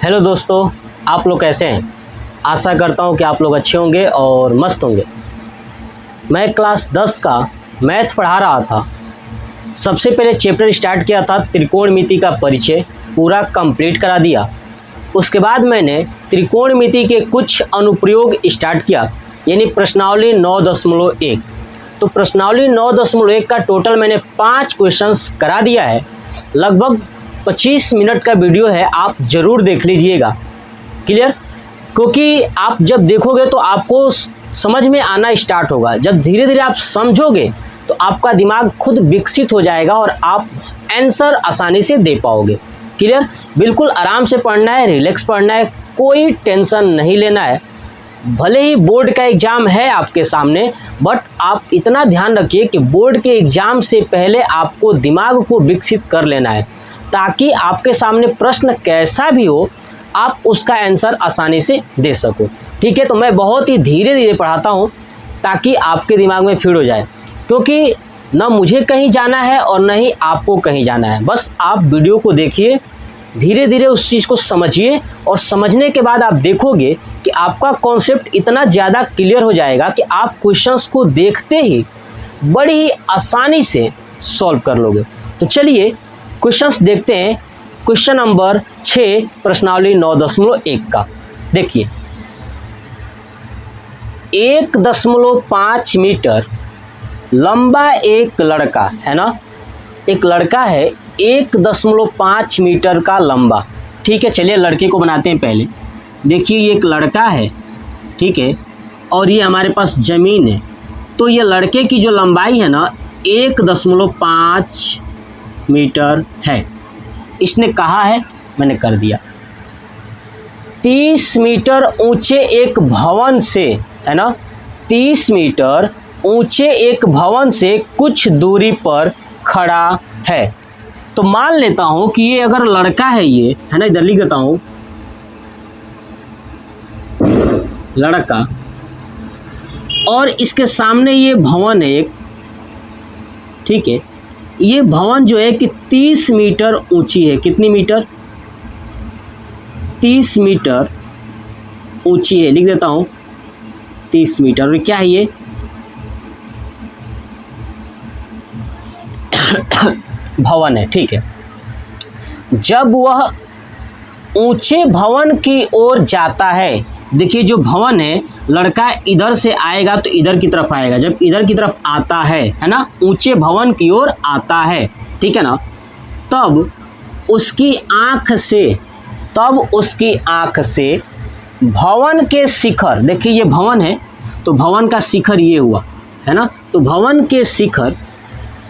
Hello दोस्तों, आप लोग कैसे हैं। आशा करता हूं कि आप लोग अच्छे होंगे और मस्त होंगे। मैं क्लास 10 का मैथ पढ़ा रहा था। सबसे पहले चैप्टर स्टार्ट किया था त्रिकोणमिति का परिचय, पूरा कंप्लीट करा दिया। उसके बाद मैंने त्रिकोणमिति के कुछ अनुप्रयोग स्टार्ट किया, यानी प्रश्नावली 9.1। तो प्रश्नावली 9.1 का टोटल मैंने 5 क्वेश्चंस करा दिया है। लगभग 25 मिनट का वीडियो है, आप ज़रूर देख लीजिएगा। क्लियर? क्योंकि आप जब देखोगे तो आपको समझ में आना स्टार्ट होगा। जब धीरे धीरे आप समझोगे तो आपका दिमाग खुद विकसित हो जाएगा और आप आंसर आसानी से दे पाओगे। क्लियर? बिल्कुल आराम से पढ़ना है, रिलैक्स पढ़ना है, कोई टेंशन नहीं लेना है। भले ही बोर्ड का एग्ज़ाम है आपके सामने, बट आप इतना ध्यान रखिए कि बोर्ड के एग्ज़ाम से पहले आपको दिमाग को विकसित कर लेना है, ताकि आपके सामने प्रश्न कैसा भी हो आप उसका आंसर आसानी से दे सको। ठीक है? तो मैं बहुत ही धीरे धीरे पढ़ाता हूँ ताकि आपके दिमाग में फिट हो जाए, क्योंकि न मुझे कहीं जाना है और न ही आपको कहीं जाना है। बस आप वीडियो को देखिए, धीरे धीरे उस चीज़ को समझिए और समझने के बाद आप देखोगे कि आपका कॉन्सेप्ट इतना ज़्यादा क्लियर हो जाएगा कि आप क्वेश्चंस को देखते ही बड़ी ही आसानी से सॉल्व कर लोगे। तो चलिए क्वेश्चंस देखते हैं। क्वेश्चन नंबर 6 प्रश्नावली 9.1 का देखिए। 1.5 मीटर लंबा एक लड़का है ना, एक लड़का है 1.5 मीटर का लंबा। ठीक है, चलिए लड़के को बनाते हैं पहले। देखिए ये एक लड़का है, ठीक है, और ये हमारे पास ज़मीन है। तो ये लड़के की जो लंबाई है ना 1.5 मीटर है। इसने कहा है, मैंने कर दिया। 30 मीटर ऊंचे एक भवन से, है ना, 30 मीटर ऊंचे एक भवन से कुछ दूरी पर खड़ा है। तो मान लेता हूं कि ये अगर लड़का है, ये है ना, इधर लिख देता हूं लड़का, और इसके सामने ये भवन है एक। ठीक है, ये भवन जो है कि 30 मीटर ऊंची है। कितनी मीटर? 30 मीटर ऊंची है, लिख देता हूं 30 मीटर। और क्या है ये? भवन है। ठीक है, जब वह ऊंचे भवन की ओर जाता है, देखिए जो भवन है, लड़का इधर से आएगा तो इधर की तरफ आएगा। जब इधर की तरफ आता है ना, ऊंचे भवन की ओर आता है, ठीक है ना, तब उसकी आंख से भवन के शिखर, देखिए ये भवन है तो भवन का शिखर ये हुआ, है ना, तो भवन के शिखर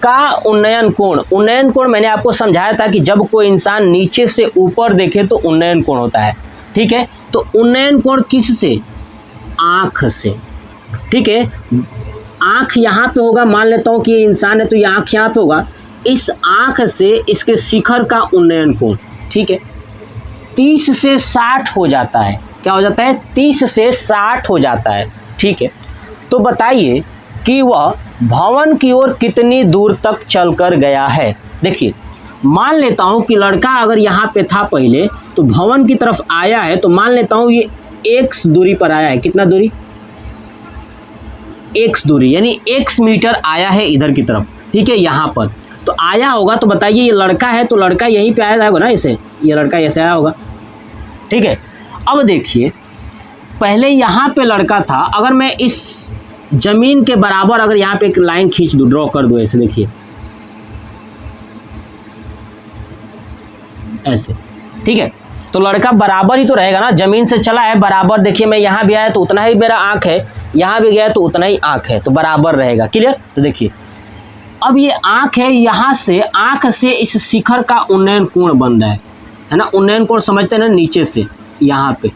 का उन्नयन कोण मैंने आपको समझाया था कि जब कोई इंसान नीचे से ऊपर देखे तो उन्नयन कोण होता है। ठीक है, तो उन्नयन कोण किस से? आँख से। ठीक है, आँख यहाँ पे होगा। मान लेता हूँ कि ये इंसान है तो ये आँख यहाँ पे होगा। इस आँख से इसके शिखर का उन्नयन कोण, ठीक है, 30 से 60 हो जाता है। क्या हो जाता है? 30 से 60 हो जाता है। ठीक है, तो बताइए कि वह भवन की ओर कितनी दूर तक चल कर गया है। देखिए मान लेता हूँ कि लड़का अगर यहाँ पे था पहले, तो भवन की तरफ आया है, तो मान लेता हूँ ये x दूरी पर आया है। कितना दूरी? x दूरी, यानी x मीटर आया है इधर की तरफ। ठीक है, यहाँ पर तो आया होगा। तो बताइए ये लड़का है तो लड़का यहीं पे आया होगा ना, ऐसे ये लड़का ऐसे आया होगा। ठीक है, अब देखिए पहले यहाँ पे लड़का था। अगर मैं इस जमीन के बराबर अगर यहाँ पे एक लाइन खींच दूँ, ड्रॉ कर दूँ ऐसे, देखिए ऐसे। ठीक है, तो लड़का बराबर ही तो रहेगा ना, जमीन से चला है बराबर। देखिए मैं यहाँ भी आया तो उतना ही मेरा आँख है, यहाँ भी गया तो उतना ही आँख है, तो बराबर रहेगा। क्लियर? तो देखिए अब ये आँख है, यहाँ से आँख से इस शिखर का उन्नयन कोण बन रहा है ना। उन्नयन कोण समझते हैं ना, नीचे से यहाँ पे।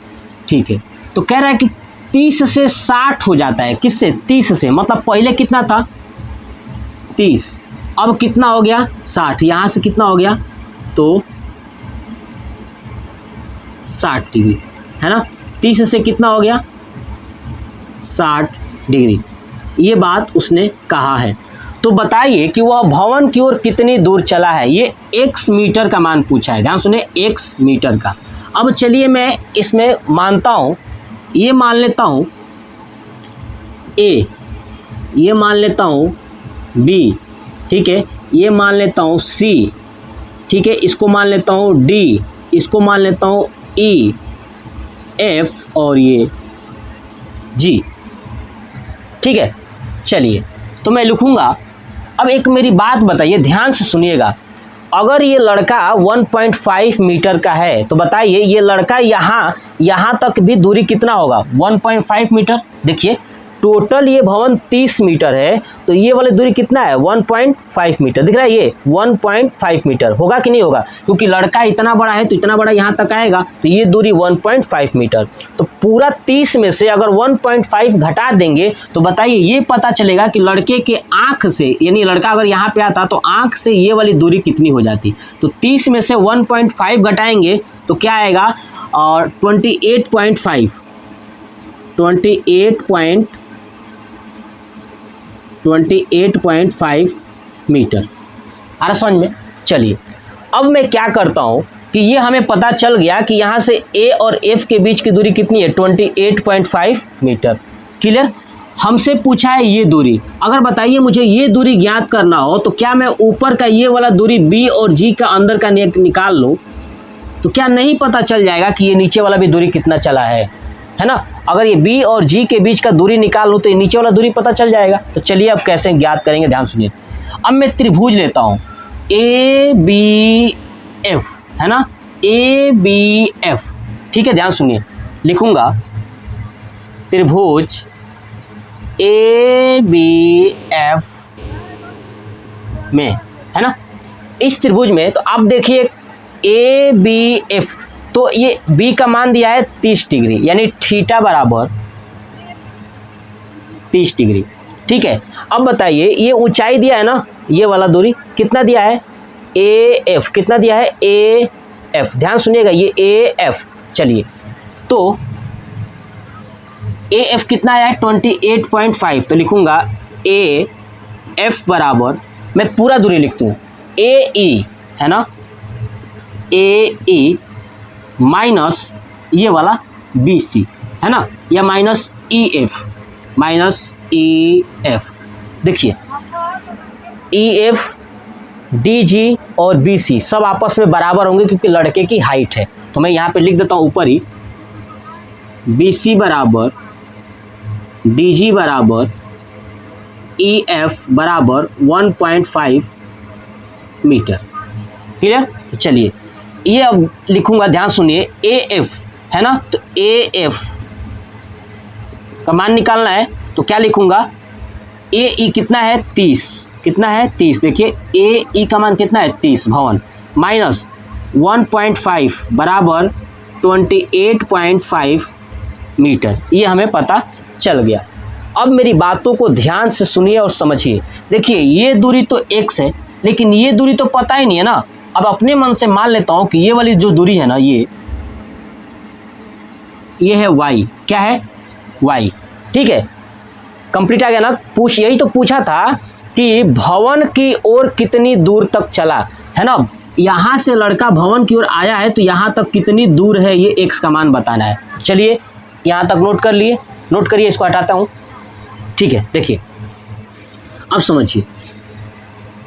ठीक है, तो कह रहा है कि 30 से 60 हो जाता है। किससे? 30 से। मतलब पहले कितना था? 30, अब कितना हो गया? 60। यहाँ से कितना हो गया? तो 60 डिग्री, है ना। 30 से कितना हो गया? 60 डिग्री। ये बात उसने कहा है। तो बताइए कि वह भवन की ओर कितनी दूर चला है। ये x मीटर का मान पूछा है, ध्यान सुने, x मीटर का। अब चलिए मैं इसमें मानता हूँ, ये मान लेता हूँ ए, ये मान लेता हूँ बी, ठीक है, ये मान लेता हूँ सी, ठीक है, इसको मान लेता हूँ डी, इसको मान लेता हूँ ई, एफ और ये जी, ठीक है। चलिए तो मैं लिखूँगा। अब एक मेरी बात बताइए, ध्यान से सुनिएगा, अगर ये लड़का 1.5 मीटर का है तो बताइए ये लड़का यहाँ तक भी दूरी कितना होगा? 1.5 मीटर। देखिए टोटल ये भवन 30 मीटर है, तो ये वाली दूरी कितना है? 1.5 मीटर। दिख रहा है ये 1.5 मीटर होगा कि नहीं होगा? क्योंकि लड़का इतना बड़ा है तो इतना बड़ा यहाँ तक आएगा, तो ये दूरी 1.5 मीटर। तो पूरा 30 में से अगर 1.5 घटा देंगे तो बताइए ये पता चलेगा कि लड़के के आँख से, यानी लड़का अगर यहाँ पे आता तो आँख से ये वाली दूरी कितनी हो जाती। तो 30 में से 1.5 घटाएंगे तो क्या आएगा? और 28.5 मीटर। आ रहा समझ में? चलिए अब मैं क्या करता हूँ कि ये हमें पता चल गया कि यहाँ से ए और एफ के बीच की दूरी कितनी है? 28.5 मीटर। क्लियर? हमसे पूछा है ये दूरी। अगर बताइए मुझे ये दूरी ज्ञात करना हो तो क्या मैं ऊपर का ये वाला दूरी बी और जी का अंदर का निकाल लूँ तो क्या नहीं पता चल जाएगा कि ये नीचे वाला भी दूरी कितना चला है ना? अगर ये बी और जी के बीच का दूरी निकाल लूँ तो ये नीचे वाला दूरी पता चल जाएगा। तो चलिए अब कैसे ज्ञात करेंगे, ध्यान सुनिए। अब मैं त्रिभुज लेता हूँ ए बी एफ, है ना, ए बी एफ, ठीक है, ध्यान सुनिए। लिखूंगा त्रिभुज ए बी एफ में, है ना, इस त्रिभुज में तो आप देखिए ए बी एफ, तो ये बी का मान दिया है 30 डिग्री, यानी थीटा बराबर 30 डिग्री, ठीक है। अब बताइए ये ऊंचाई दिया है ना, ये वाला दूरी कितना दिया है? ए एफ कितना दिया है? ए एफ, ध्यान सुनिएगा, ये ए एफ। चलिए तो ए एफ कितना है? 28.5। तो लिखूंगा ए एफ बराबर, मैं पूरा दूरी लिख दूँ, ए ई, है ना, ए ई माइनस ये वाला बी सी, है ना, या minus E F, minus E F. देखिए ई एफ, डी जी और बी सी सब आपस में बराबर होंगे क्योंकि लड़के की हाइट है। तो मैं यहाँ पे लिख देता हूँ ऊपर ही, बी सी बराबर डी जी बराबर ई एफ बराबर 1.5 मीटर। क्लियर? चलिए ये अब लिखूंगा, ध्यान सुनिए, ए एफ, है ना, तो ए एफ का मान निकालना है तो क्या लिखूंगा? ए ई कितना है? 30, कितना है? 30। देखिए ए ई का मान कितना है? 30 भवन, माइनस 1.5 बराबर 28.5 मीटर। ये हमें पता चल गया। अब मेरी बातों को ध्यान से सुनिए और समझिए। देखिए ये दूरी तो x है, लेकिन ये दूरी तो पता ही नहीं है ना। अब अपने मन से मान लेता हूं कि ये वाली जो दूरी है ना, ये है y। क्या है? y, ठीक है, कंप्लीट आ गया ना। यही तो पूछा था कि भवन की ओर कितनी दूर तक चला, है ना। यहाँ से लड़का भवन की ओर आया है तो यहाँ तक कितनी दूर है ये x का मान बताना है। चलिए यहाँ तक नोट कर लिए, नोट करिए, इसको हटाता हूँ, ठीक है। देखिए अब समझिए,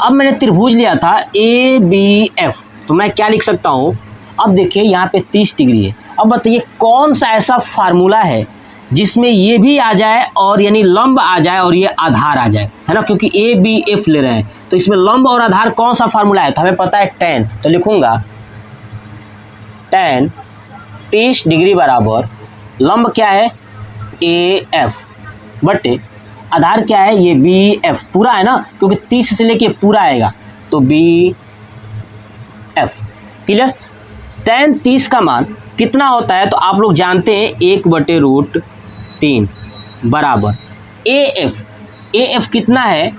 अब मैंने त्रिभुज लिया था ए बी एफ, तो मैं क्या लिख सकता हूँ? अब देखिए यहाँ पे 30 डिग्री है। अब बताइए कौन सा ऐसा फार्मूला है जिसमें ये भी आ जाए और यानी लंब आ जाए और ये आधार आ जाए, है ना, क्योंकि ए बी एफ ले रहे हैं तो इसमें लंब और आधार कौन सा फार्मूला है? तो हमें पता है tan, तो लिखूंगा tan 30 डिग्री बराबर लंब क्या है? ए एफ बटे आधार क्या है? ये बी एफ, पूरा है ना, क्योंकि 30 से लेके पूरा आएगा तो बी एफ। क्लियर? tan 30 का मान कितना होता है? तो आप लोग जानते हैं 1/√3 बराबर ए एफ कितना है?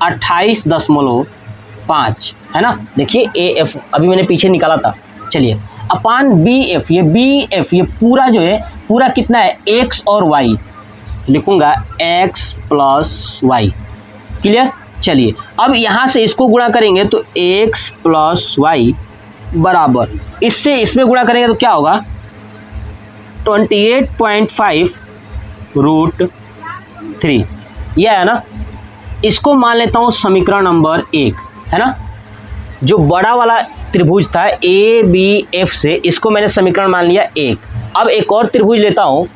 28.5, है ना। देखिए ए एफ अभी मैंने पीछे निकाला था। चलिए अपान बी एफ, ये पूरा जो है पूरा कितना है? x और y, लिखूंगा x + y। क्लियर? चलिए अब यहाँ से इसको गुणा करेंगे तो x + y बराबर इससे इसमें गुणा करेंगे तो क्या होगा 28.5 रूट 3, यह है ना। इसको मान लेता हूँ समीकरण नंबर 1, है ना। जो बड़ा वाला त्रिभुज था ए बी एफ से, इसको मैंने समीकरण मान लिया 1। अब एक और त्रिभुज लेता हूँ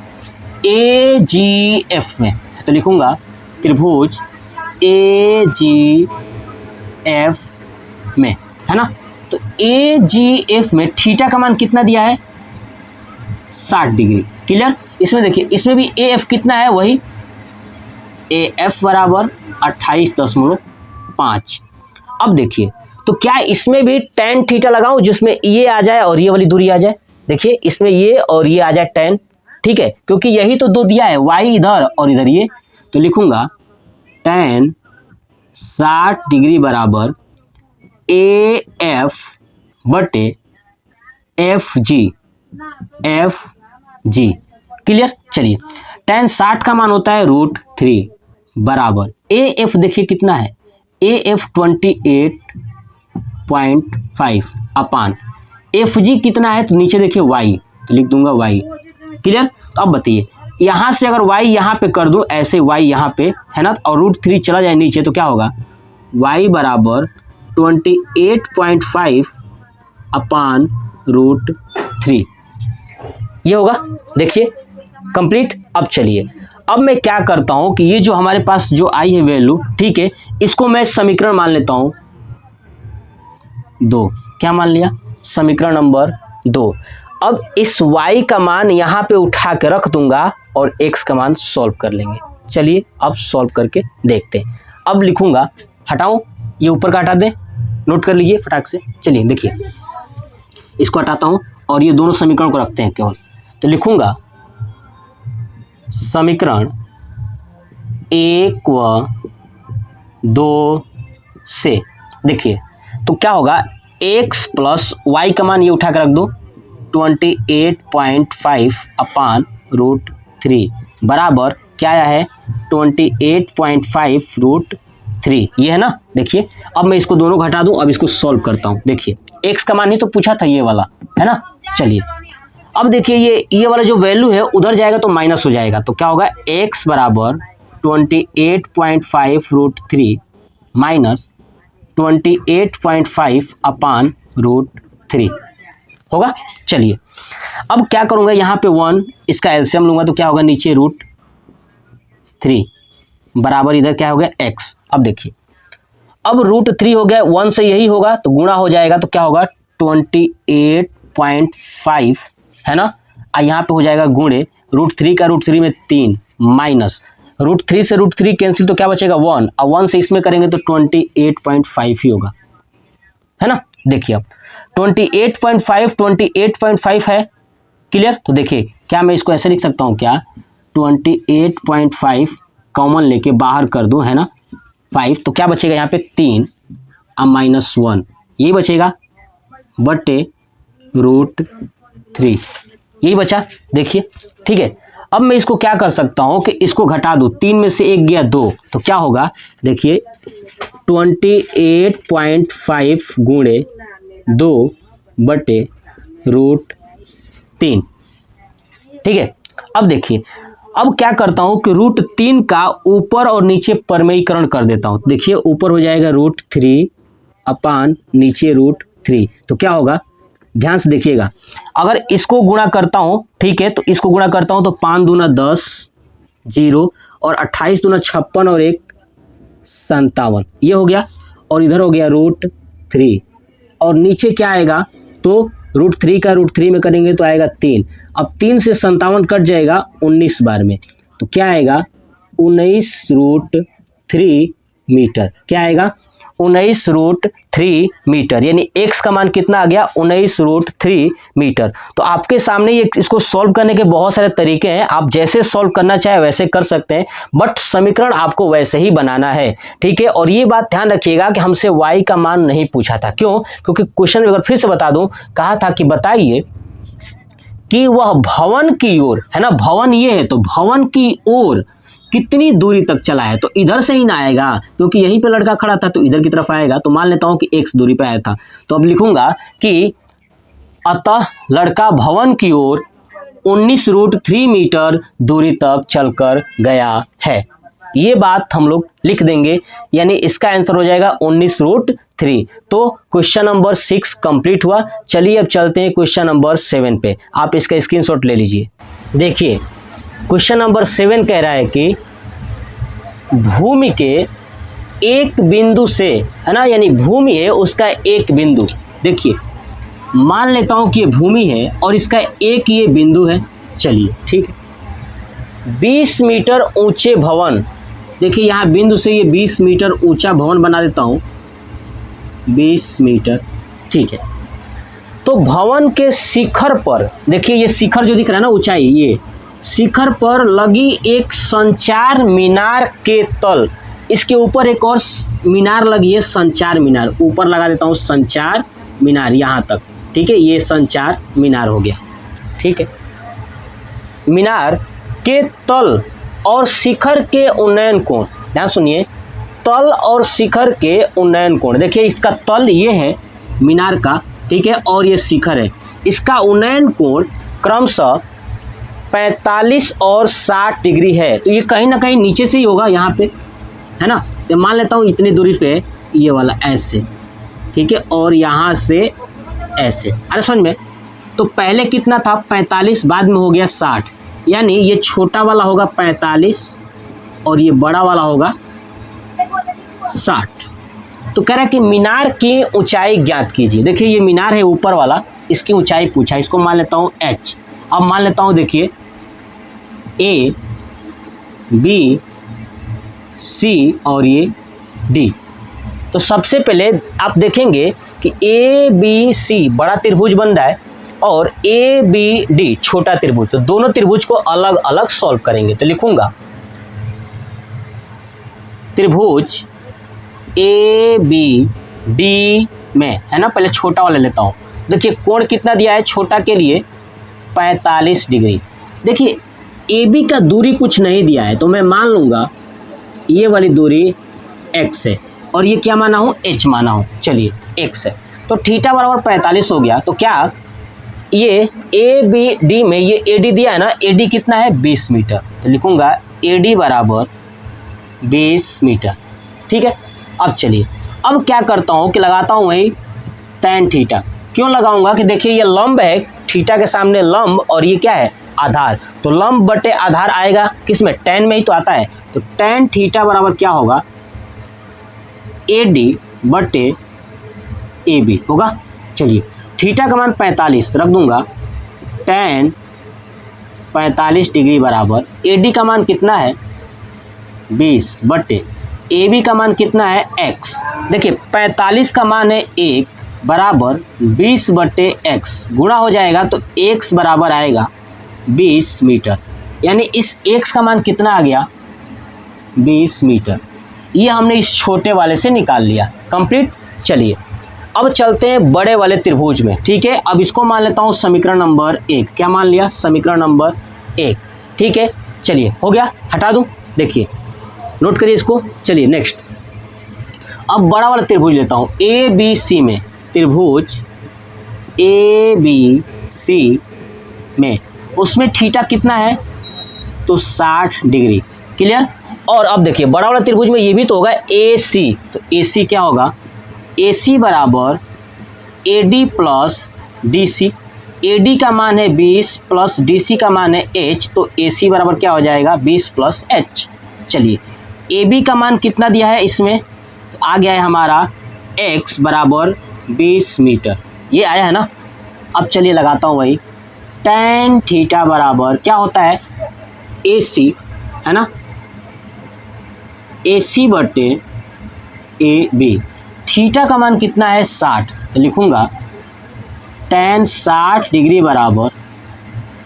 ए जी एफ में, तो लिखूंगा त्रिभुज ए जी एफ में, है ना। तो ए जी एफ में थीटा का मान कितना दिया है 60 डिग्री। क्लियर। इसमें देखिए, इसमें भी ए एफ कितना है, वही ए एफ बराबर 28.5। अब देखिए, तो क्या इसमें भी tan थीटा लगाऊं जिसमें ये आ जाए और ये वाली दूरी आ जाए। देखिए इसमें ये और ये आ जाए tan, ठीक है, क्योंकि यही तो दो दिया है, y इधर और इधर ये। तो लिखूंगा tan 60 डिग्री बराबर ए एफ बटे एफ जी। क्लियर। चलिए, tan 60 का मान होता है √3 बराबर ए एफ, देखिए कितना है, A F 28.5 upon F G कितना है, तो नीचे देखिए y, तो लिख दूंगा y। क्लियर। तो अब बताइए, यहाँ से अगर y यहाँ पे कर दूं, ऐसे y यहाँ पे, है ना, और √3 चला जाए नीचे, तो क्या होगा y बराबर 28.5 अपान √3, ये होगा। देखिए कंप्लीट। अब चलिए, अब मैं क्या करता हूं कि ये जो हमारे पास जो आई है वैल्यू, ठीक है, इसको मैं समीकरण मान लेता हूं 2। क्या मान लिया, समीकरण नंबर 2। अब इस y का मान यहाँ पे उठा के रख दूंगा और x का मान सॉल्व कर लेंगे। चलिए अब सॉल्व करके देखते हैं। अब लिखूंगा, हटाऊं, ये ऊपर का हटा दें, नोट कर लीजिए फटाक से। चलिए देखिए, इसको हटाता हूं और ये दोनों समीकरण को रखते हैं केवल। तो लिखूंगा समीकरण 1 व 2 से, देखिए तो क्या होगा, x प्लस y का मान ये उठा कर रख दो 28.5 अपान √3 बराबर क्या आया है 28.5 √3, ये है ना। देखिए अब मैं इसको दोनों घटा दूं, अब इसको सॉल्व करता हूं। देखिए x का मान ही तो पूछा था, ये वाला, है ना। चलिए अब देखिए, ये वाला जो वैल्यू है उधर जाएगा तो माइनस हो जाएगा, तो क्या होगा x बराबर 28.5 √3 माइनस 28.5 अपान √3 होगा। चलिए अब क्या करूंगा, यहाँ पे 1, इसका एलसीएम लूंगा तो क्या होगा, नीचे √3 बराबर इधर क्या हो गया x। अब देखिए, अब √3 हो गया, 1 से यही होगा तो गुणा हो जाएगा, तो क्या होगा 28.5, है ना। यहाँ पे हो जाएगा गुणे √3 का √3 में 3 माइनस √3 से √3 कैंसिल, तो क्या बचेगा 1, और 1 से इसमें करेंगे तो 28.5 ही होगा, है ना। देखिए अब 28.5 है। क्लियर। तो देखिए, क्या मैं इसको ऐसे लिख सकता हूँ, क्या 28.5 कॉमन लेके बाहर कर दूं, है ना, 5, तो क्या बचेगा यहाँ पे 3 और -1, यही बचेगा बटे √3, यही बचा। देखिए ठीक है। अब मैं इसको क्या कर सकता हूँ कि इसको घटा दूँ, 3 में से 1 गया 2, तो क्या होगा, देखिए 28.5 गुणे 2 बटे √3, ठीक है। अब देखिए, अब क्या करता हूँ कि √3 का ऊपर और नीचे परमेयीकरण कर देता हूँ। देखिए ऊपर हो जाएगा √3 अपान नीचे √3, तो क्या होगा, ध्यान से देखिएगा, अगर इसको गुणा करता हूँ, ठीक है, तो इसको गुणा करता हूँ तो 5 दूना 10, 0 और 28 दूना 56 और 1 57, ये हो गया। और इधर हो गया √3 और नीचे क्या आएगा, तो √3 का √3 में करेंगे तो आएगा 3। अब 3 से 57 कट जाएगा 19 बार में, तो क्या आएगा 19√3 मीटर। क्या आएगा 19√3 मीटर, यानी x का मान कितना आ गया 19√3 मीटर। तो आपके सामने ये इसको सॉल्व करने के बहुत सारे तरीके हैं, आप जैसे सॉल्व करना चाहे वैसे कर सकते हैं, बट समीकरण आपको वैसे ही बनाना है, ठीक है। और ये बात ध्यान रखिएगा कि हमसे y का मान नहीं पूछा था, क्यों, क्योंकि क्वेश्चन अगर फिर से बता दूं, कहा था कि बताइए कि वह भवन की ओर, है ना, भवन ये है तो भवन की ओर कितनी दूरी तक चला है, तो इधर से ही ना आएगा, क्योंकि यहीं पे लड़का खड़ा था तो इधर की तरफ आएगा। तो मान लेता हूं कि x दूरी पे आया था, तो अब लिखूंगा कि अतः लड़का भवन की ओर 19√3 मीटर दूरी तक चलकर गया है। ये बात हम लोग लिख देंगे, यानी इसका आंसर हो जाएगा 19√3। तो क्वेश्चन नंबर 6 कंप्लीट हुआ। चलिए अब चलते हैं क्वेश्चन नंबर 7 पे। आप इसका स्क्रीनशॉट ले लीजिए। देखिए क्वेश्चन नंबर 7 कह रहा है कि भूमि के एक बिंदु से, है ना, यानी भूमि है उसका एक बिंदु। देखिए मान लेता हूं कि ये भूमि है और इसका एक ये बिंदु है। चलिए ठीक है। 20 मीटर ऊंचे भवन, देखिए यहाँ बिंदु से ये 20 मीटर ऊंचा भवन बना देता हूँ, 20 मीटर, ठीक है। तो भवन के शिखर पर, देखिए ये शिखर जो दिख रहा है ना, ऊंचाई, ये शिखर पर लगी एक संचार मीनार के तल, इसके ऊपर एक और मीनार लगी है, संचार मीनार। ऊपर लगा देता हूँ संचार मीनार यहाँ तक, ठीक है। ये संचार मीनार हो गया, ठीक है। मीनार के तल और शिखर के उन्नयन कोण, ध्यान सुनिए, तल और शिखर के उन्नयन कोण। देखिए इसका तल ये है मीनार का, ठीक है, और ये शिखर है। इसका उन्नयन कोण क्रमशः 45 और 60 डिग्री है। तो ये कहीं ना कहीं नीचे से ही होगा यहाँ पे, है ना। तो मान लेता हूँ इतनी दूरी पे ये वाला ऐसे, ठीक है, और यहाँ से ऐसे। अरे समझ में, तो पहले कितना था 45, बाद में हो गया 60, यानी ये छोटा वाला होगा 45 और ये बड़ा वाला होगा 60। तो कह रहा है कि मीनार की ऊंचाई ज्ञात कीजिए। देखिए ये मीनार है ऊपर वाला, इसकी ऊंचाई पूछा, इसको मान लेता हूँ h। अब मान लेता हूँ, देखिए A, B, C और ये D। तो सबसे पहले आप देखेंगे कि ABC बड़ा त्रिभुज बन रहा है और ABD छोटा त्रिभुज। तो दोनों त्रिभुज को अलग अलग सॉल्व करेंगे। तो लिखूंगा त्रिभुज ABD में, है ना, पहले छोटा वाला लेता हूँ। देखिए कोण कितना दिया है छोटा के लिए, 45 डिग्री। देखिए AB का दूरी कुछ नहीं दिया है, तो मैं मान लूँगा ये वाली दूरी x है और ये क्या माना हूँ, h माना हूँ। चलिए x है, तो थीटा बराबर 45 हो गया। तो क्या ये ABD में ये AD दिया है ना, AD कितना है 20 मीटर। तो लिखूंगा AD बराबर 20 मीटर, ठीक है। अब चलिए, अब क्या करता हूँ कि लगाता हूँ वही tan थीटा। क्यों लगाऊंगा कि देखिए ये लंब है, थीटा के सामने लंब, और ये क्या है आधार। तो लंब बटे आधार आएगा किस में, tan में ही तो आता है। तो tan थीटा बराबर क्या होगा, AD बटे AB होगा। चलिए थीटा का मान 45 रख दूंगा, tan 45 डिग्री बराबर AD का मान कितना है 20 बटे AB का मान कितना है x। देखिए 45 का मान है 1 बराबर 20 बटे x, गुणा हो जाएगा तो x बराबर आएगा 20 मीटर, यानी इस x का मान कितना आ गया 20 मीटर। ये हमने इस छोटे वाले से निकाल लिया, कंप्लीट। चलिए अब चलते हैं बड़े वाले त्रिभुज में, ठीक है। अब इसको मान लेता हूँ समीकरण नंबर 1। क्या मान लिया, समीकरण नंबर 1, ठीक है। चलिए हो गया, हटा दूँ, देखिए नोट करिए इसको। चलिए नेक्स्ट, अब बड़ा वाला त्रिभुज लेता हूँ ABC में, त्रिभुज ABC में, उसमें थीटा कितना है तो 60 डिग्री, क्लियर। और अब देखिए बड़ा वाला त्रिभुज में ये भी तो होगा AC, तो AC क्या होगा, AC बराबर AD प्लस DC। AD का मान है 20 प्लस DC का मान है H, तो AC बराबर क्या हो जाएगा 20 प्लस H। चलिए AB का मान कितना दिया है इसमें, तो आ गया है हमारा x बराबर 20 मीटर, ये आया है ना। अब चलिए लगाता हूँ वही, tan थीटा बराबर क्या होता है AC, है ना, AC बटे AB। थीटा का मान कितना है 60, तो लिखूंगा tan 60 डिग्री बराबर,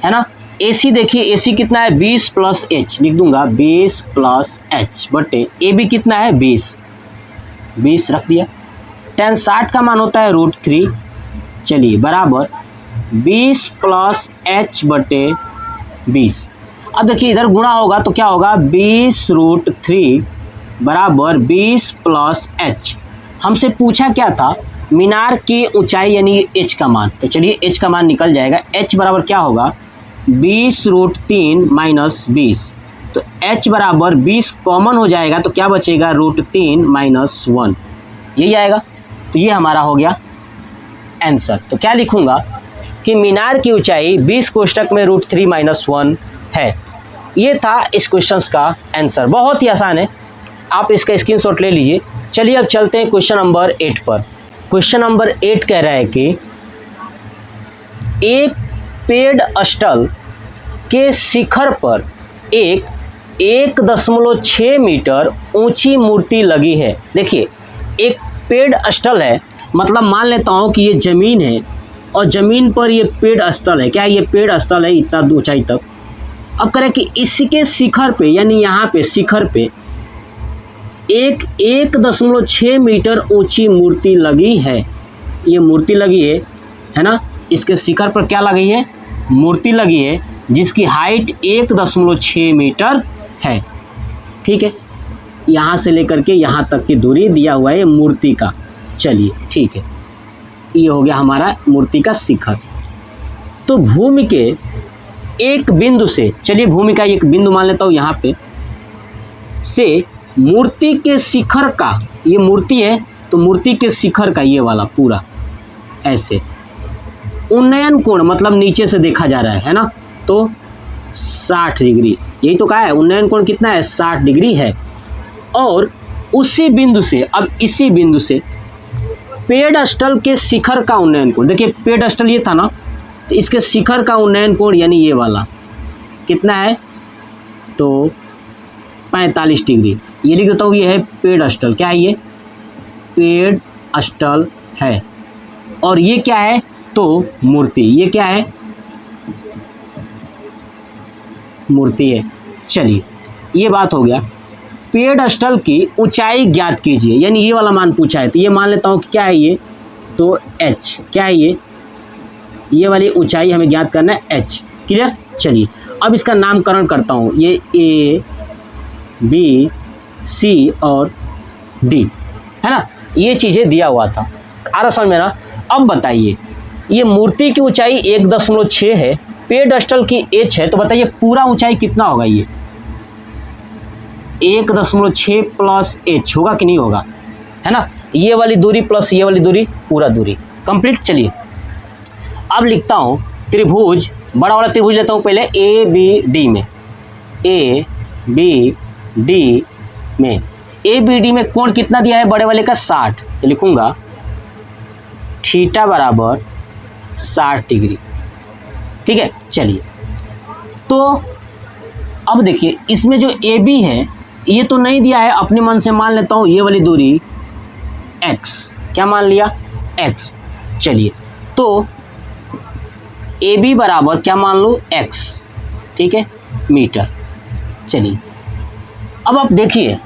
है ना, AC देखिए AC कितना है 20 प्लस H, लिख दूंगा 20 प्लस H बटे AB कितना है 20 रख दिया। tan 60 का मान होता है √3, चलिए बराबर 20 प्लस H बटे 20। अब देखिए इधर गुणा होगा तो क्या होगा 20√3 बराबर 20 प्लस H। हमसे पूछा क्या था मीनार की ऊंचाई यानी एच का मान, तो चलिए एच का मान निकल जाएगा। एच बराबर क्या होगा 20√3 माइनस 20, तो एच बराबर 20 कॉमन हो जाएगा तो क्या बचेगा √3 माइनस 1, यही आएगा। तो ये हमारा हो गया आंसर। तो क्या लिखूंगा कि मीनार की ऊंचाई 20 कोष्टक में √3 माइनस 1 है। ये था इस क्वेश्चन का आंसर, बहुत ही आसान है, आप इसका स्क्रीनशॉट ले लीजिए। चलिए अब चलते हैं क्वेश्चन नंबर 8 पर। क्वेश्चन नंबर 8 कह रहा है कि एक पेड़ अष्टल के शिखर पर एक 1.6 मीटर ऊंची मूर्ति लगी है। देखिए एक पेड़ अष्टल है, मतलब मान लेता हूँ कि ये ज़मीन है और ज़मीन पर ये पेड़ अष्टल है। क्या ये पेड़ अष्टल है इतना ऊंचाई तक। अब करें कि इसके शिखर पे यानी यहाँ पे शिखर पे एक 1.6 मीटर ऊंची मूर्ति लगी है। ये मूर्ति लगी है ना, इसके शिखर पर क्या लगी है मूर्ति लगी है जिसकी हाइट 1.6 मीटर है। ठीक है, यहाँ से लेकर के यहाँ तक की दूरी दिया हुआ है मूर्ति का। चलिए ठीक है, ये हो गया हमारा मूर्ति का शिखर। तो भूमि के एक बिंदु से, चलिए भूमि का एक बिंदु मान लेता हूँ यहाँ पे से मूर्ति के शिखर का, ये मूर्ति है तो मूर्ति के शिखर का ये वाला पूरा ऐसे उन्नयन कोण, मतलब नीचे से देखा जा रहा है ना, तो 60 डिग्री, यही तो कहा है उन्नयन कोण कितना है 60 डिग्री है। और उसी बिंदु से, अब इसी बिंदु से पेड़ अष्टल के शिखर का उन्नयन कोण, देखिए पेड़ अष्टल ये था ना, तो इसके शिखर का उन्नयन कोण यानी ये वाला कितना है तो 45 डिग्री। ये लिख देता हूँ, ये है पेड़ अष्टल। क्या है ये पेड़ अष्टल है। और ये क्या है तो मूर्ति, ये क्या है मूर्ति है। चलिए ये बात हो गया। पेड़ अष्टल की ऊंचाई ज्ञात कीजिए, यानी ये वाला मान पूछा है, तो ये मान लेता हूँ कि क्या है ये तो h, क्या है ये वाली ऊंचाई हमें ज्ञात करना है h। क्लियर। चलिए अब इसका नामकरण करता हूँ, ये A B C और D है ना, ये चीज़ें दिया हुआ था। आ रहा समझ में ना। अब बताइए ये मूर्ति की ऊंचाई 1.6 है, पेड़ अष्टल की h है, तो बताइए पूरा ऊंचाई कितना होगा। ये 1.6 प्लस h होगा कि नहीं होगा, है ना। ये वाली दूरी प्लस ये वाली दूरी, पूरा दूरी कंप्लीट। चलिए अब लिखता हूँ त्रिभुज, बड़ा वाला त्रिभुज लेता हूँ पहले ABD में, ABD में, ABD में कोण कितना दिया है बड़े वाले का 60, तो लिखूँगा थीटा बराबर 60 डिग्री। ठीक है। चलिए तो अब देखिए इसमें जो AB है ये तो नहीं दिया है, अपने मन से मान लेता हूँ ये वाली दूरी x, क्या मान लिया x। चलिए तो AB बराबर क्या मान लूँ x, ठीक है मीटर। चलिए अब आप देखिए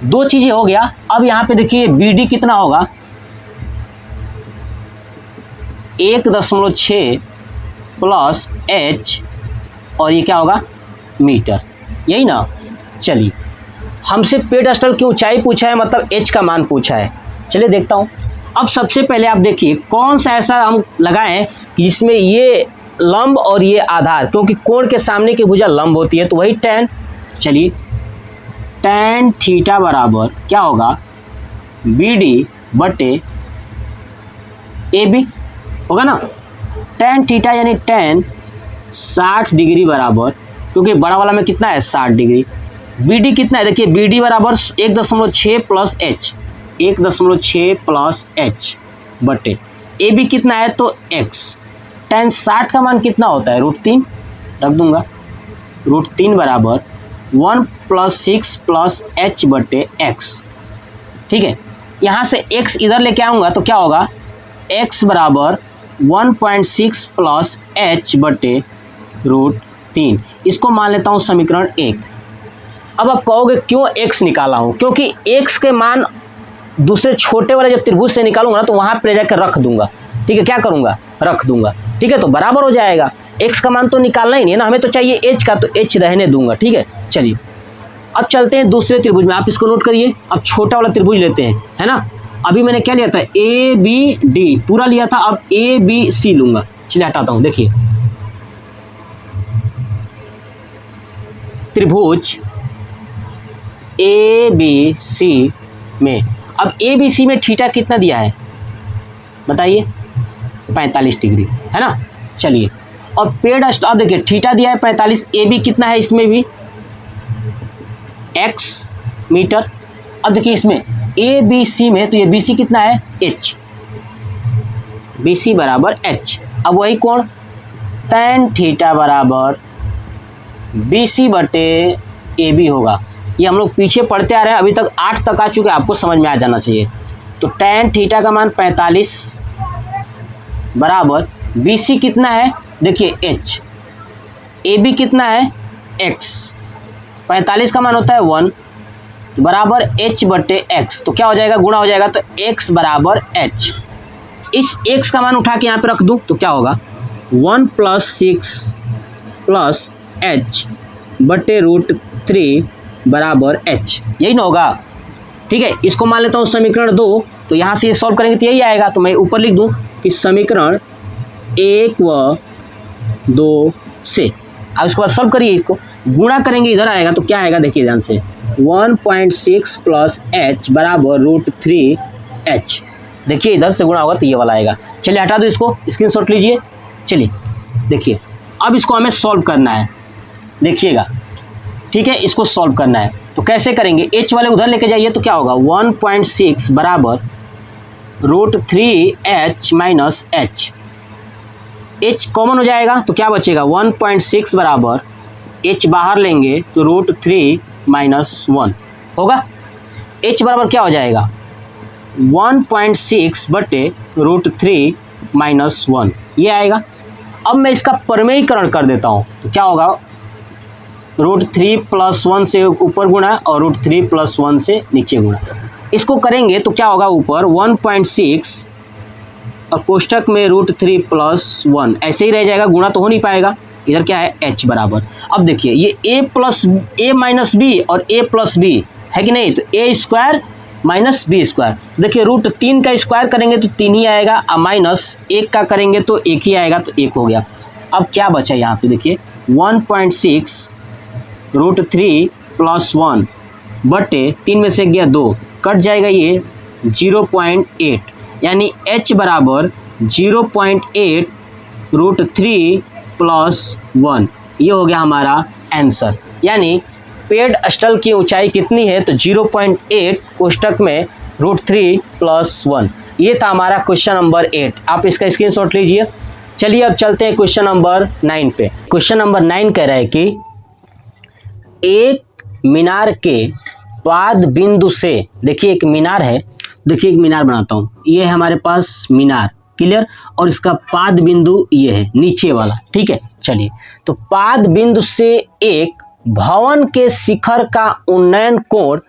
दो चीज़ें हो गया। अब यहाँ पे देखिए BD कितना होगा 1.6 प्लस h और ये क्या होगा मीटर, यही ना। चलिए हमसे पेड़ अष्टल की ऊंचाई पूछा है, मतलब h का मान पूछा है। चलिए देखता हूँ। अब सबसे पहले आप देखिए कौन सा ऐसा हम लगाएं कि जिसमें ये लंब और ये आधार, क्योंकि कोण के सामने की भुजा लंब होती है तो वही tan। चलिए tan थीटा बराबर क्या होगा BD बटे AB होगा ना। tan थीटा यानी tan 60 डिग्री बराबर, क्योंकि बड़ा वाला में कितना है 60 डिग्री। BD कितना है देखिए BD बराबर 1.6 प्लस h, 1.6 प्लस h बटे AB कितना है तो x। tan 60 का मान कितना होता है √3, रख दूंगा √3 बराबर 1 प्लस 6 प्लस h बटे x। ठीक है, यहाँ से x इधर लेके आऊँगा तो क्या होगा x बराबर 1.6 प्लस h बटे √3। इसको मान लेता हूँ समीकरण 1। अब आप कहोगे क्यों x निकाला हूँ, क्योंकि x के मान दूसरे छोटे वाले जब त्रिभुज से निकालूंगा ना तो वहाँ पे जाकर रख दूंगा। ठीक है, क्या करूँगा रख दूंगा। ठीक है, तो बराबर हो जाएगा। x का मान तो निकालना ही नहीं है ना, हमें तो चाहिए h का, तो h रहने दूंगा। ठीक है, चलिए अब चलते हैं दूसरे त्रिभुज में। आप इसको नोट करिए। अब छोटा वाला त्रिभुज लेते हैं, है ना। अभी मैंने क्या लिया था, ए बी डी पूरा लिया था, अब ए बी सी लूंगा। चलिए हटाता हूं, देखिए त्रिभुज ए बी सी में, अब ए बी सी में थीटा कितना दिया है बताइए, 45 डिग्री है ना। चलिए और पेड़ अब देखिए थीटा दिया है 45, ए बी कितना है इसमें भी x मीटर। अब देखिए इसमें ए बी सी में, तो ये बी सी कितना है h, बी सी बराबर h। अब वही कोण tan थीटा बराबर बी सी बटे ए बी होगा। ये हम लोग पीछे पढ़ते आ रहे हैं, अभी तक 8 तक आ चुके हैं, आपको समझ में आ जाना चाहिए। तो tan थीटा का मान 45 बराबर बी सी कितना है देखिए h, ए बी कितना है x, 45 का मान होता है 1 बराबर h बटे x, तो क्या हो जाएगा गुणा हो जाएगा, तो x बराबर h। इस x का मान उठा के यहाँ पे रख दूँ तो क्या होगा 1 + 6 + h बटे √3 बराबर h, यही ना होगा। ठीक है, इसको मान लेता हूँ समीकरण 2, तो यहाँ से सॉल्व करेंगे तो यही आएगा। तो मैं ऊपर लिख दूँ कि समीकरण 1 व 2 से, अब उसके बाद सॉल्व करिए, इसको गुणा करेंगे इधर आएगा तो क्या आएगा देखिए ध्यान से, 1.6 + h बराबर √3h। देखिए इधर से गुणा होगा तो ये वाला आएगा। चलिए हटा दो इसको, स्क्रीनशॉट लीजिए। चलिए देखिए अब इसको हमें सॉल्व करना है, देखिएगा ठीक है, इसको सॉल्व करना है तो कैसे करेंगे, h वाले उधर लेके जाइए तो क्या होगा 1.6 बराबर √3h - h, h कॉमन हो जाएगा तो क्या बचेगा 1.6 बराबर h बाहर लेंगे तो √3 - 1 होगा। h बराबर क्या हो जाएगा 1.6 बटे √3 - 1 ये आएगा। अब मैं इसका परमेयीकरण कर देता हूँ तो क्या होगा √3 + 1 से ऊपर गुणा और √3 + 1 से नीचे गुणा। इसको करेंगे तो क्या होगा ऊपर 1.6 और कोष्ठक में √3 + 1 ऐसे ही रह जाएगा, गुणा तो हो नहीं पाएगा। इधर क्या है h बराबर, अब देखिए ये a - b और a + b है कि नहीं, तो a² - b²। देखिए √3 का स्क्वायर करेंगे तो 3 ही आएगा, और -1 का करेंगे तो 1 ही आएगा, तो 1 हो गया। अब क्या बचा यहाँ पे देखिए 1.6 √3 + 1 बटे 3 में से गया 2 कट जाएगा, ये 0.8 यानी h बराबर 0.8 √3 + 1 ये हो गया हमारा आंसर। यानी पेड़ स्थल की ऊंचाई कितनी है तो 0.8 कोष्ठक में √3 + 1। ये था हमारा क्वेश्चन नंबर 8, आप इसका स्क्रीनशॉट लीजिए। चलिए अब चलते हैं क्वेश्चन नंबर 9 पे। क्वेश्चन नंबर 9 कह रहा है कि एक मीनार के पाद बिंदु से, देखिए एक मीनार है, देखिए एक मीनार बनाता हूँ, ये है हमारे पास मीनार, क्लियर, और इसका पाद बिंदु ये है नीचे वाला, ठीक है। चलिए तो पाद बिंदु से एक भवन के शिखर का उन्नयन कोण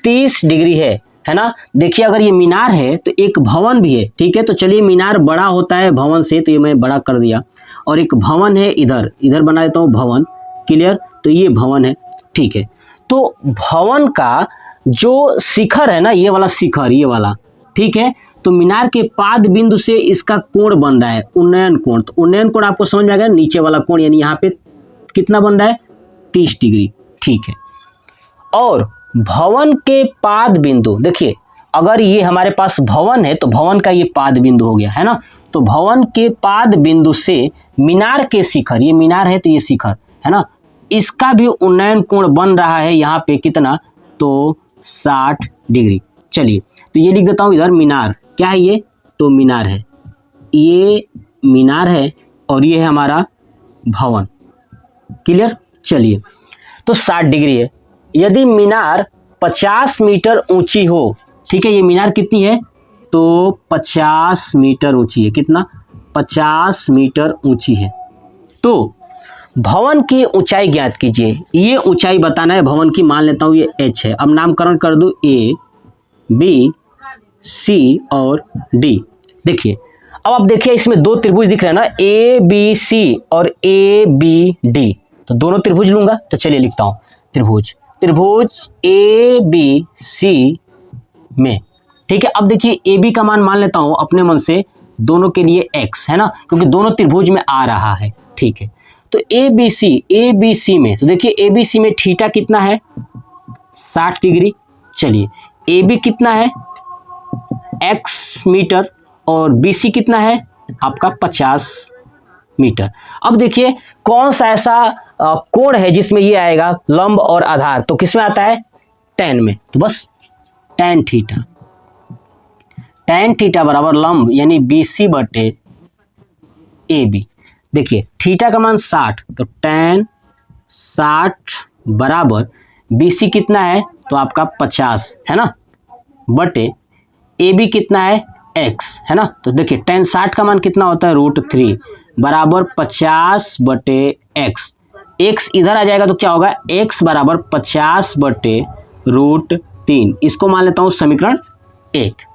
30 डिग्री है ना। देखिए अगर ये मीनार है तो एक भवन भी है, ठीक है। तो चलिए मीनार बड़ा होता है भवन से, तो ये मैं बड़ा कर दिया, और एक भवन है इधर बना देता हूँ भवन, क्लियर, तो ये भवन है, ठीक है। तो भवन का जो शिखर है ना, ये वाला शिखर, ये वाला, ठीक है। तो मीनार के पाद बिंदु से इसका कोण बन रहा है उन्नयन कोण। तो उन्नयन कोण आपको समझ में आ गया, नीचे वाला कोण, यानी यहाँ पे कितना बन रहा है 30 डिग्री, ठीक है। और भवन के पाद बिंदु, देखिए अगर ये हमारे पास भवन है तो भवन का ये पाद बिंदु हो गया है ना। तो भवन के पाद बिंदु से मीनार के शिखर, ये मीनार है तो ये शिखर है ना, इसका भी उन्नयन कोण बन रहा है यहाँ पे कितना, तो 60 डिग्री। चलिए तो ये लिख देता हूँ इधर, मीनार क्या है ये, तो मीनार है, ये मीनार है और ये है हमारा भवन, क्लियर। चलिए तो 60 डिग्री है। यदि मीनार 50 मीटर ऊंची हो, ठीक है, ये मीनार कितनी है तो 50 मीटर ऊंची है, कितना 50 मीटर ऊंची है। तो भवन की ऊंचाई ज्ञात कीजिए, ये ऊंचाई बताना है भवन की, मान लेता हूँ ये h है। अब नामकरण कर दूँ A B C और D। देखिए अब आप देखिए इसमें दो त्रिभुज दिख रहे हैं ना, A B C और A B D, तो दोनों त्रिभुज लूंगा। तो चलिए लिखता हूँ त्रिभुज A B C में, ठीक है। अब देखिए ए बी का मान मान लेता हूँ अपने मन से, दोनों के लिए x है ना, क्योंकि दोनों त्रिभुज में आ रहा है। ठीक है, तो ए बी सी में, तो देखिए ए बी सी में थीटा कितना है 60 डिग्री। चलिए ए बी कितना है x मीटर और बी सी कितना है आपका 50 मीटर। अब देखिए कौन सा ऐसा कोण है जिसमें ये आएगा लंब और आधार, तो किसमें आता है tan में, तो बस tan थीटा बराबर लंब यानी बी सी बटे ए बी। देखिए थीटा का मान 60, तो tan 60 बराबर बी सी कितना है तो आपका 50 है ना, बटे ए बी कितना है x है ना। तो देखिए tan 60 का मान कितना होता है √3 बराबर 50 बटे x। x इधर आ जाएगा तो क्या होगा x बराबर 50 बटे √3। इसको मान लेता हूँ समीकरण 1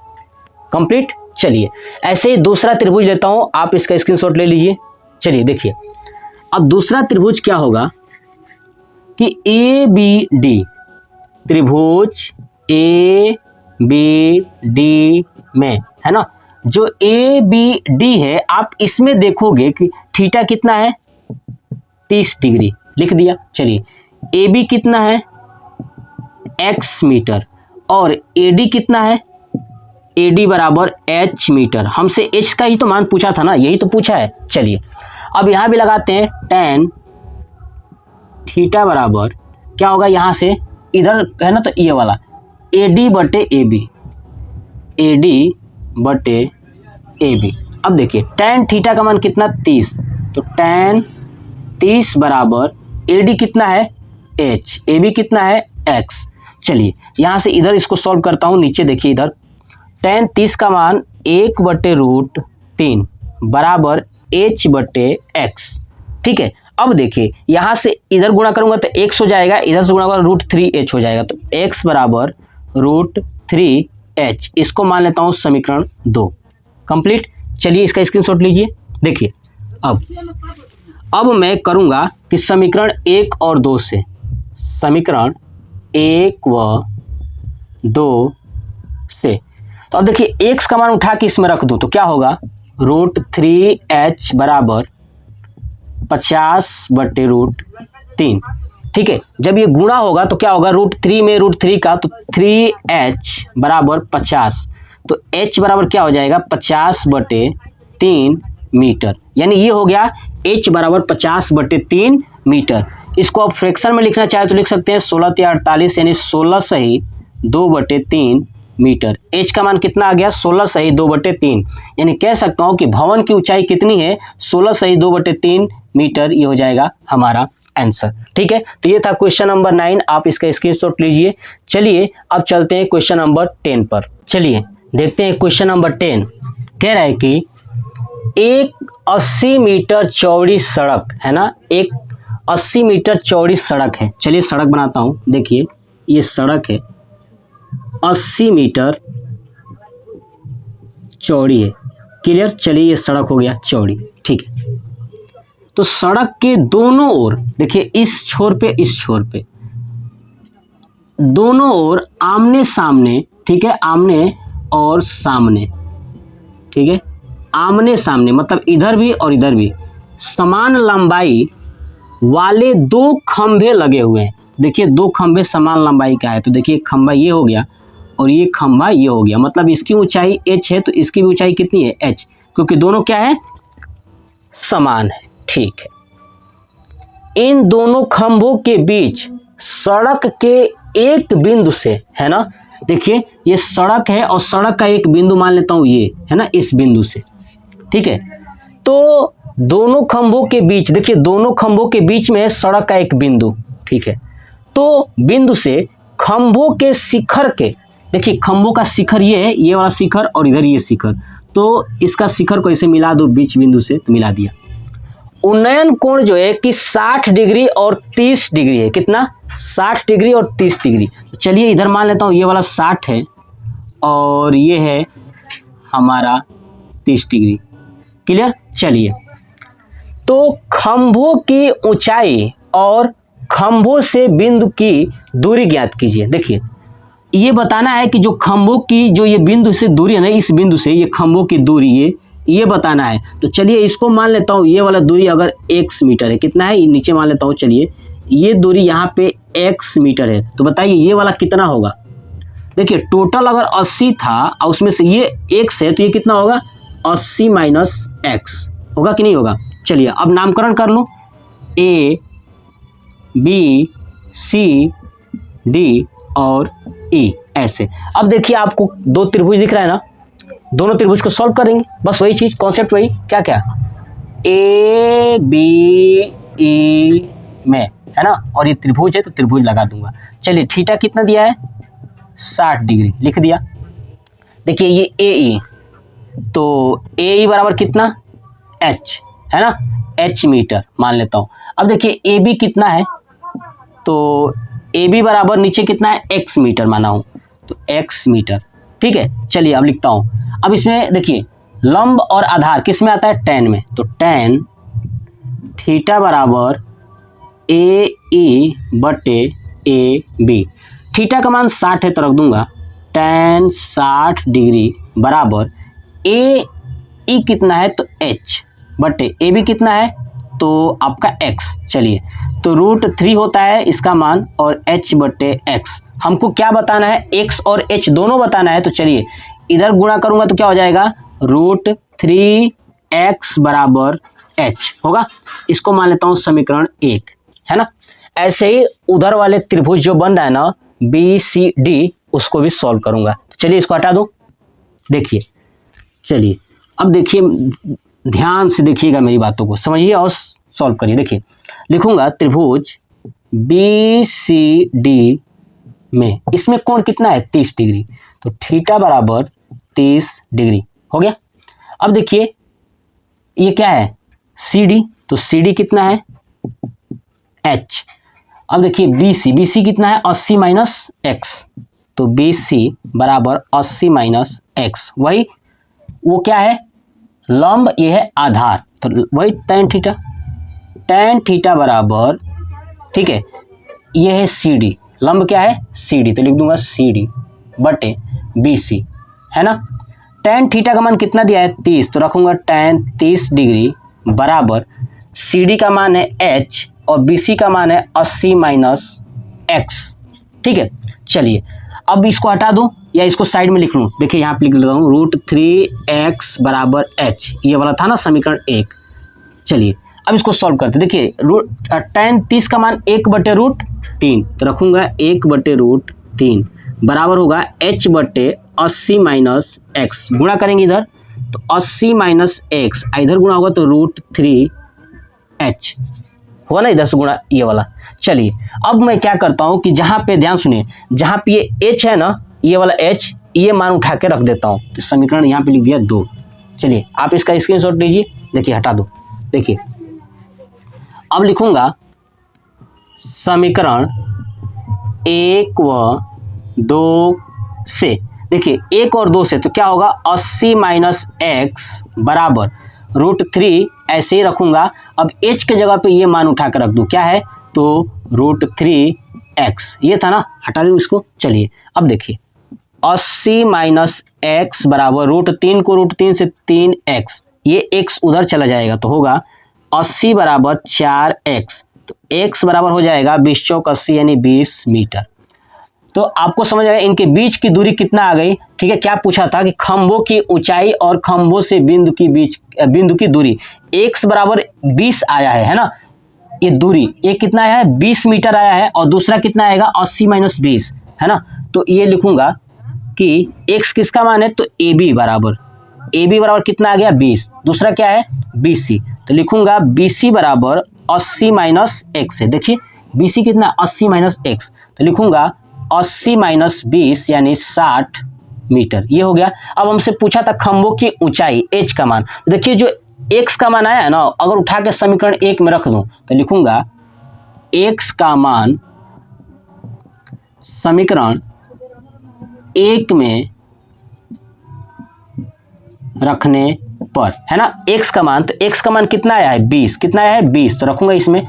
कंप्लीट। चलिए ऐसे ही दूसरा त्रिभुज लेता हूँ, आप इसका स्क्रीनशॉट ले लीजिए। चलिए देखिए अब दूसरा त्रिभुज क्या होगा कि ए बी डी, त्रिभुज ए बी डी में है ना, जो ए बी डी है आप इसमें देखोगे कि थीटा कितना है 30 डिग्री, लिख दिया। चलिए ए बी कितना है x मीटर और ए डी कितना है ए डी बराबर h मीटर। हमसे h का ही तो मान पूछा था ना, यही तो पूछा है। चलिए अब यहाँ भी लगाते हैं tan थीटा बराबर क्या होगा, यहाँ से इधर है ना तो ये वाला ए डी बटे ए बी, ए डी बटे ए बी। अब देखिए tan थीटा का मान कितना 30, तो tan 30 बराबर ए डी कितना है h, ए बी कितना है x। चलिए यहाँ से इधर इसको सॉल्व करता हूँ। नीचे देखिए इधर tan 30 का मान 1 बटे √3 बराबर h बटे x। ठीक है, अब देखिए यहाँ से इधर गुणा करूंगा तो x हो जाएगा, इधर से गुणा करूंगा √3h हो जाएगा, तो x बराबर √3h। इसको मान लेता हूँ समीकरण 2 कंप्लीट। चलिए इसका स्क्रीनशॉट लीजिए। देखिए अब मैं करूंगा कि समीकरण 1 और 2 से, समीकरण 1 व 2 से, तो अब देखिए x का मान उठा के इसमें रख दूं तो क्या होगा √3h बराबर 50 बटे √3। ठीक है, जब ये गुणा होगा तो क्या होगा √3 में √3 का, तो 3h बराबर 50, तो h बराबर क्या हो जाएगा 50 बटे 3 मीटर, यानी ये हो गया h बराबर 50 बटे 3 मीटर। इसको आप फ्रैक्शन में लिखना चाहे तो लिख सकते हैं 16 या 48 यानी 16 सही 2 बटे 3 मीटर। h का मान कितना आ गया 16 सही 2 बटे 3, यानी कह सकता हूँ कि भवन की ऊंचाई कितनी है 16 सही 2 बटे 3 मीटर। ये हो जाएगा हमारा आंसर। ठीक है, तो ये था क्वेश्चन नंबर 9, आप इसका स्क्रीनशॉट लीजिए। चलिए अब चलते हैं क्वेश्चन नंबर 10 पर। चलिए देखते हैं क्वेश्चन नंबर 10 कह रहा है कि एक 80 मीटर चौड़ी सड़क है ना, एक 80 मीटर चौड़ी सड़क है। चलिए सड़क बनाता हूँ। देखिए ये सड़क है 80 मीटर चौड़ी है, क्लियर। चलिए ये सड़क हो गया चौड़ी। ठीक है, तो सड़क के दोनों ओर देखिए इस छोर पे इस छोर पे दोनों ओर आमने सामने, ठीक है, आमने और सामने, ठीक है, आमने सामने मतलब इधर भी और इधर भी समान लंबाई वाले 2 खंभे लगे हुए हैं। देखिए 2 खंभे समान लंबाई का है, तो देखिए खंभा ये हो गया और ये खंभा ये हो गया, मतलब इसकी ऊंचाई h है तो इसकी भी ऊंचाई कितनी है h, क्योंकि दोनों क्या है समान है। ठीक है, इन दोनों खंभों के बीच सड़क के एक बिंदु से है ना, देखिए ये सड़क है और सड़क का एक बिंदु मान लेता हूं ये है ना, इस बिंदु से। ठीक है, तो दोनों खंभों के बीच, देखिए दोनों खंभों के बीच में है सड़क का एक बिंदु। ठीक है, तो बिंदु से खंभों के शिखर के, देखिए खंभों का शिखर ये है, ये वाला शिखर और इधर ये शिखर, तो इसका शिखर को ऐसे मिला दो बीच बिंदु से, तो मिला दिया। उन्नयन कोण जो है कि 60 डिग्री और 30 डिग्री है, कितना 60 डिग्री और 30 डिग्री। तो चलिए इधर मान लेता हूँ ये वाला 60 है और ये है हमारा 30 डिग्री, क्लियर। चलिए तो खंभों की ऊंचाई और खंभों से बिंदु की दूरी ज्ञात कीजिए। देखिए ये बताना है कि जो खंभों की जो ये बिंदु से दूरी है ना, इस बिंदु से ये खंभों की दूरी ये बताना है। तो चलिए इसको मान लेता हूँ, ये वाला दूरी अगर x मीटर है, कितना है नीचे मान लेता हूँ, चलिए ये दूरी यहाँ पे x मीटर है, तो बताइए ये वाला कितना होगा। देखिए टोटल अगर 80 था और उसमें से ये x है तो ये कितना होगा 80 माइनस x होगा कि नहीं होगा। चलिए अब नामकरण कर लूँ, A B C D और E ऐसे। अब देखिए आपको दो त्रिभुज दिख रहा है ना, दोनों त्रिभुज को सॉल्व करेंगे, बस वही चीज़, कॉन्सेप्ट वही, क्या क्या A B E में है ना, और ये त्रिभुज है तो त्रिभुज लगा दूंगा। चलिए थीटा कितना दिया है 60 डिग्री लिख दिया। देखिए ये AE, तो AE बराबर कितना h है ना, h मीटर मान लेता हूँ। अब देखिए AB कितना है, तो AB बराबर नीचे कितना है x मीटर माना हूँ, तो x मीटर, ठीक है। चलिए अब लिखता हूँ। अब इसमें देखिए लंब और आधार किस में आता है tan में, तो tan थीटा बराबर AE बटे AB। थीटा का मान 60 है तो रख दूंगा tan 60 डिग्री बराबर AE कितना है तो h बटे AB कितना है तो आपका x। चलिए तो √3 होता है इसका मान और h बटे x। हमको क्या बताना है, x और h दोनों बताना है। तो चलिए इधर गुणा करूंगा तो क्या हो जाएगा √3x बराबर h होगा। इसको मान लेता हूँ समीकरण 1 है ना। ऐसे ही उधर वाले त्रिभुज जो बन रहा है ना BCD, उसको भी सॉल्व करूंगा। तो चलिए इसको हटा दो। देखिए चलिए अब देखिए ध्यान से देखिएगा, मेरी बातों को समझिए और सॉल्व करिए। देखिए लिखूंगा त्रिभुज BCD में इसमें कोण कितना है 30 डिग्री, तो थीटा बराबर 30 डिग्री हो गया। अब देखिए ये क्या है CD, तो CD कितना है h। अब देखिए BC कितना है 80 माइनस x, तो BC बराबर 80 माइनस x, वही वो क्या है लंब, ये है आधार, तो वही tan थीटा बराबर, ठीक है, ये है CD, लंब क्या है CD, तो लिख दूंगा CD बटे BC है ना। tan थीटा का मान कितना दिया है 30, तो रखूंगा tan 30 डिग्री बराबर CD का मान है h और BC का मान है 80 माइनस x, ठीक है। चलिए अब इसको हटा दूं या इसको साइड में लिख लूं। देखिए यहाँ पे लिख लेता हूँ √3x बराबर h, ये वाला था ना समीकरण 1। चलिए अब इसको सॉल्व करते। देखिए tan 30 का मान 1/√3, तो रखूंगा 1/√3 बराबर होगा h बटे 80 माइनस x। गुणा करेंगे इधर तो 80 माइनस x, इधर गुणा होगा तो √3h होगा ना, इधर से गुणा ये वाला। चलिए अब मैं क्या करता हूँ कि जहाँ पे ध्यान सुनिए, जहाँ पे ये h है ना, ये वाला h, ये मान उठा के रख देता हूँ, तो समीकरण यहाँ पे लिख दिया 2। चलिए आप इसका स्क्रीनशॉट लीजिए, देखिए हटा दो। देखिए अब लिखूंगा समीकरण 1 व 2 से, देखिए 1 और 2 से तो क्या होगा 80 माइनस x बराबर √3 ऐसे ही रखूंगा। अब h के जगह पे ये मान उठा कर रख दूं, क्या है तो √3x, ये था ना, हटा दूं इसको। चलिए अब देखिए 80 माइनस x बराबर √3 को √3 से 3x, ये x उधर चला जाएगा तो होगा 80 बराबर 4x, तो x बराबर हो जाएगा 20 चौक 80 यानी 20 मीटर। तो आपको समझ आएगा इनके बीच की दूरी कितना आ गई, ठीक है। क्या पूछा था कि खंभों की ऊंचाई और खंभों से बिंदु की दूरी x बराबर 20 आया है ना, ये दूरी ये कितना आया है 20 मीटर आया है, और दूसरा कितना आएगा 80 माइनस 20 है ना। तो ये लिखूंगा कि x किसका मान है तो AB बराबर कितना आ गया 20, दूसरा क्या है BC, तो लिखूंगा BC बराबर 80 माइनस x है। देखिए BC कितना 80 माइनस x, तो लिखूंगा 80 माइनस 20 यानी 60 मीटर, ये हो गया। अब हमसे पूछा था खंभों की ऊंचाई h का मान, तो देखिए जो x का मान आया है ना, अगर उठा के समीकरण 1 में रख दूं तो लिखूंगा x का मान समीकरण 1 में रखने पर, है ना, x का मान, तो x का मान कितना आया है 20, कितना आया है 20, तो रखूंगा इसमें,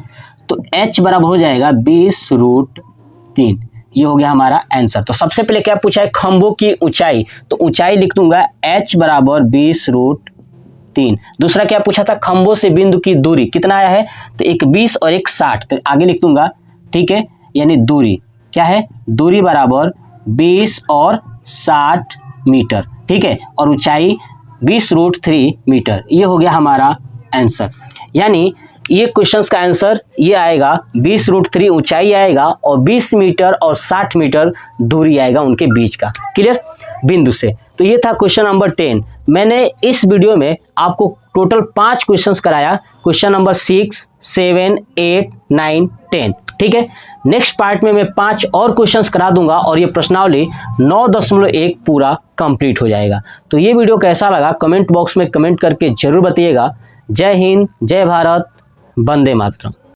तो h बराबर हो जाएगा 20 √3, ये हो गया हमारा आंसर। तो सबसे पहले क्या पूछा है, खंभों की ऊंचाई, तो ऊंचाई लिख दूंगा h बराबर 20√3। दूसरा क्या पूछा था, खंभों से बिंदु की दूरी कितना आया है, तो एक 20 और एक 60, तो आगे लिख दूंगा, ठीक है, यानी दूरी क्या है, दूरी बराबर 20 और 60 मीटर, ठीक है, और ऊंचाई 20√3 मीटर। ये हो गया हमारा आंसर। यानी ये क्वेश्चंस का आंसर ये आएगा, 20√3 ऊंचाई आएगा और 20 मीटर और 60 मीटर दूरी आएगा उनके बीच का, क्लियर, बिंदु से। तो ये था क्वेश्चन नंबर 10। मैंने इस वीडियो में आपको टोटल 5 क्वेश्चंस कराया, क्वेश्चन नंबर 6, 7, 8, 9, 10, ठीक है। नेक्स्ट पार्ट में मैं 5 और क्वेश्चंस करा दूंगा और ये प्रश्नावली 9.1 पूरा कंप्लीट हो जाएगा। तो ये वीडियो कैसा लगा कमेंट बॉक्स में कमेंट करके जरूर बताइएगा। जय हिंद, जय भारत, वंदे मातरम।